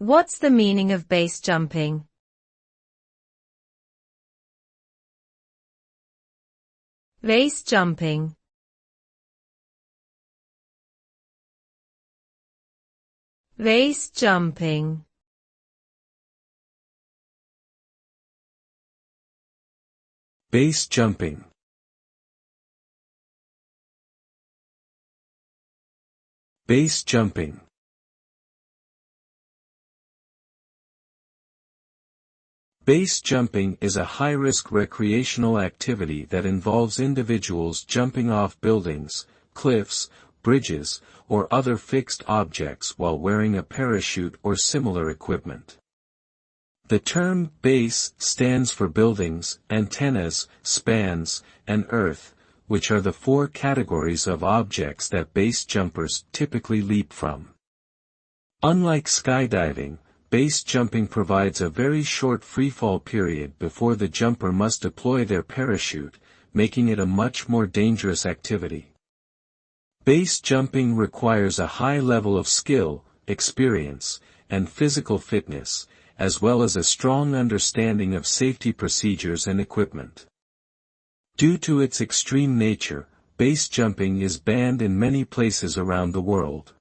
What's the meaning of base jumping? Base jumping. Base jumping. Base jumping. Base jumping. Base jumping is a high-risk recreational activity that involves individuals jumping off buildings, cliffs, bridges, or other fixed objects while wearing a parachute or similar equipment. The term base stands for buildings, antennas, spans, and earth, which are the four categories of objects that base jumpers typically leap from. Unlike skydiving, base jumping provides a very short freefall period before the jumper must deploy their parachute, making it a much more dangerous activity. Base jumping requires a high level of skill, experience, and physical fitness, as well as a strong understanding of safety procedures and equipment. Due to its extreme nature, base jumping is banned in many places around the world.